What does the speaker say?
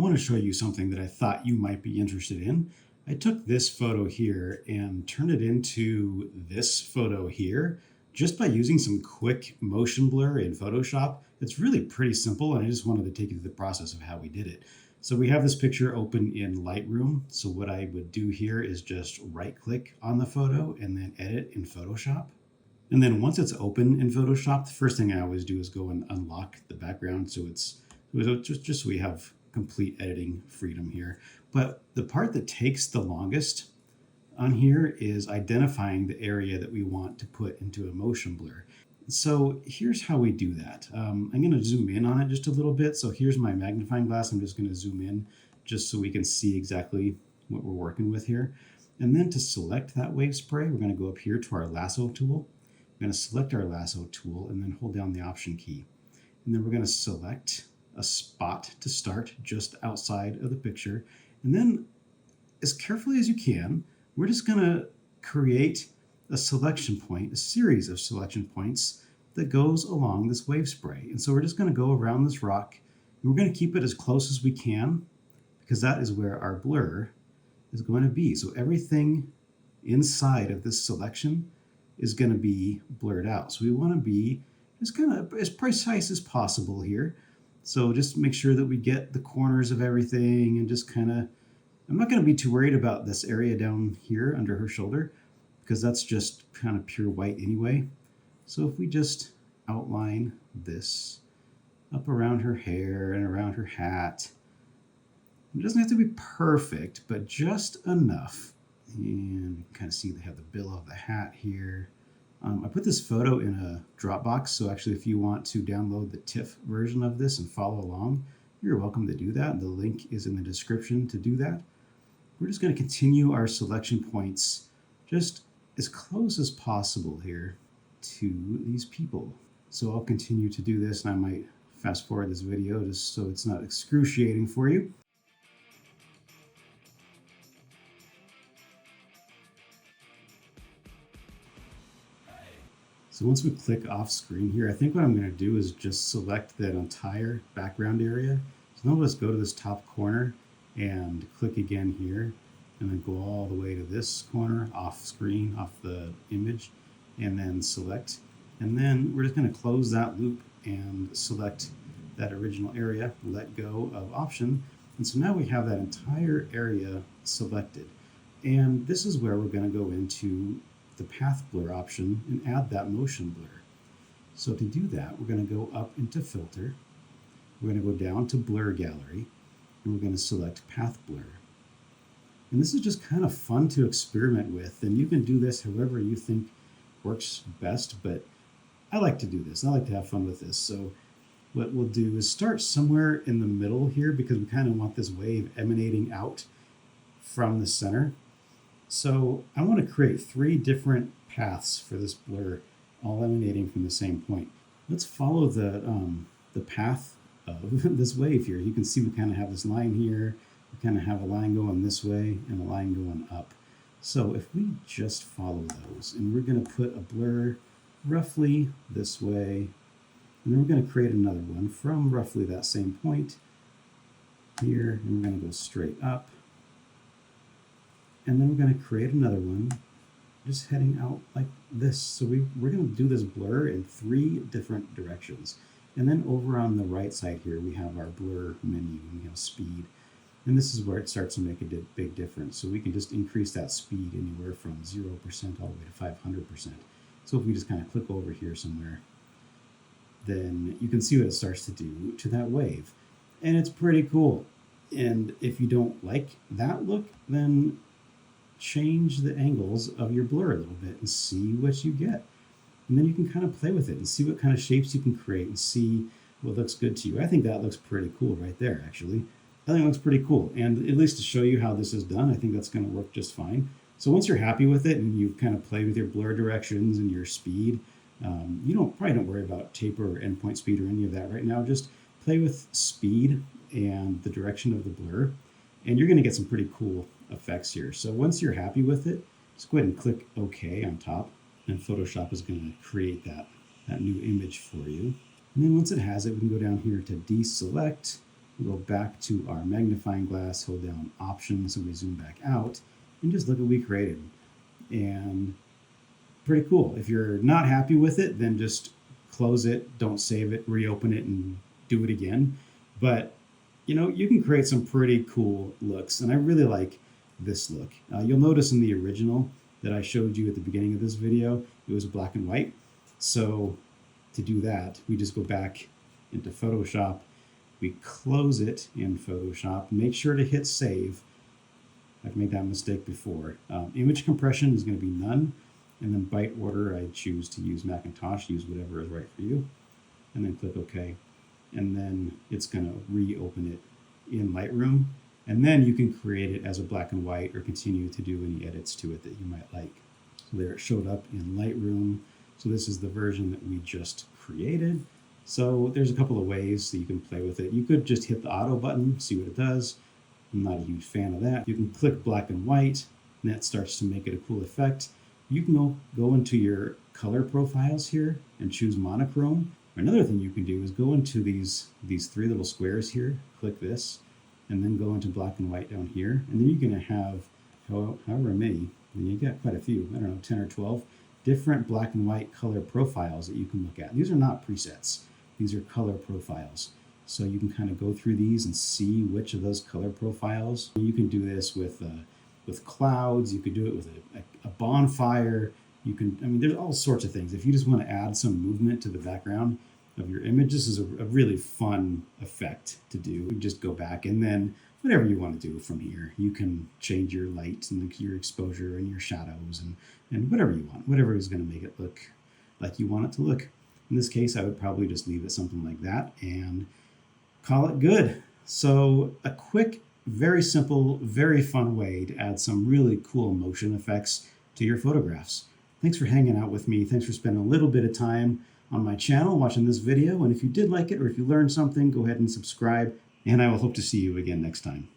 I want to show you something that I thought you might be interested in. I took this photo here and turned it into this photo here just by using some quick motion blur in Photoshop. It's really pretty simple, and I just wanted to take you through the process of how we did it. So we have this picture open in Lightroom. So what I would do here is just right click on the photo and then edit in Photoshop. And then once it's open in Photoshop, the first thing I always do is go and unlock the background so it's just so we have complete editing freedom here. But the part that takes the longest on here is identifying the area that we want to put into a motion blur. So here's how we do that. I'm going to zoom in on it just a little bit. So here's my magnifying glass. I'm just going to zoom in just so we can see exactly what we're working with here. And then to select that wave spray, we're going to go up here to our lasso tool. We're going to select our lasso tool and then hold down the option key. And then we're going to select a spot to start just outside of the picture. And then as carefully as you can, we're just going to create a selection point, a series of selection points that goes along this wave spray. And so we're just going to go around this rock, and we're going to keep it as close as we can because that is where our blur is going to be. So everything inside of this selection is going to be blurred out. So we want to be just kind of as precise as possible here. So just make sure that we get the corners of everything and just kind of, I'm not going to be too worried about this area down here under her shoulder because that's just kind of pure white anyway. So if we just outline this up around her hair and around her hat, it doesn't have to be perfect, but just enough. And you can kind of see they have the bill of the hat here. I put this photo in a Dropbox, so actually if you want to download the TIFF version of this and follow along, you're welcome to do that. The link is in the description to do that. We're just going to continue our selection points just as close as possible here to these people. So I'll continue to do this, and I might fast forward this video just so it's not excruciating for you. So once we click off screen here, I think what I'm going to do is just select that entire background area. So now let's go to this top corner and click again here, and then go all the way to this corner off screen, off the image, and then select. And then we're just going to close that loop and select that original area, let go of option. And so now we have that entire area selected. And this is where we're going to go into the path blur option and add that motion blur. So to do that, we're going to go up into filter, we're going to go down to blur gallery, and we're going to select path blur. And this is just kind of fun to experiment with, and you can do this however you think works best, but I like to do this. I like to have fun with this. So what we'll do is start somewhere in the middle here because we kind of want this wave emanating out from the center. So I want to create 3 different paths for this blur, all emanating from the same point. Let's follow the path of this wave here. You can see we kind of have this line here. We kind of have a line going this way and a line going up. So if we just follow those, and we're going to put a blur roughly this way, and then we're going to create another one from roughly that same point here, and we're going to go straight up. And then we're going to create another one just heading out like this. So we're going to do this blur in 3 different directions. And then over on the right side here, we have our blur menu, and we have speed. And this is where it starts to make a big difference. So we can just increase that speed anywhere from 0% all the way to 500%. So if we just kind of click over here somewhere, then you can see what it starts to do to that wave. And it's pretty cool. And if you don't like that look, then change the angles of your blur a little bit and see what you get. And then you can kind of play with it and see what kind of shapes you can create and see what looks good to you. I think that looks pretty cool right there, actually. I think it looks pretty cool. And at least to show you how this is done, I think that's going to work just fine. So once you're happy with it and you've kind of played with your blur directions and your speed, you probably don't worry about taper or endpoint speed or any of that right now. Just play with speed and the direction of the blur, and you're going to get some pretty cool effects here. So once you're happy with it, just go ahead and click OK on top, and Photoshop is going to create that new image for you. And then once it has it, we can go down here to deselect, We'll go back to our magnifying glass, hold down Option so we zoom back out, and just look what we created. And pretty cool. If you're not happy with it, then just close it, don't save it, reopen it, and do it again. But you can create some pretty cool looks, and I really like this look. You'll notice in the original that I showed you at the beginning of this video, it was black and white. So to do that, we just go back into Photoshop, we close it in Photoshop, make sure to hit save. I've made that mistake before. Image compression is going to be none, and then byte order, I choose to use Macintosh, use whatever is right for you, and then click OK. And then it's going to reopen it in Lightroom. And then you can create it as a black and white or continue to do any edits to it that you might like. So there it showed up in Lightroom. So this is the version that we just created. So there's a couple of ways that you can play with it. You could just hit the auto button, see what it does. I'm not a huge fan of that. You can click black and white, and that starts to make it a cool effect. You can go into your color profiles here and choose monochrome. Another thing you can do is go into these three little squares here, click this, and then go into black and white down here. And then you're going to have however many, and you got quite a few, I don't know, 10 or 12 different black and white color profiles that you can look at. These are not presets. These are color profiles. So you can kind of go through these and see which of those color profiles. You can do this with clouds. You could do it with a bonfire. You can, there's all sorts of things. If you just want to add some movement to the background of your image, this is a really fun effect to do. You just go back and then whatever you want to do from here. You can change your light and your exposure and your shadows and whatever you want, whatever is going to make it look like you want it to look. In this case, I would probably just leave it something like that and call it good. So a quick, very simple, very fun way to add some really cool motion effects to your photographs. Thanks for hanging out with me. Thanks for spending a little bit of time on my channel watching this video. And if you did like it or if you learned something, go ahead and subscribe. And I will hope to see you again next time.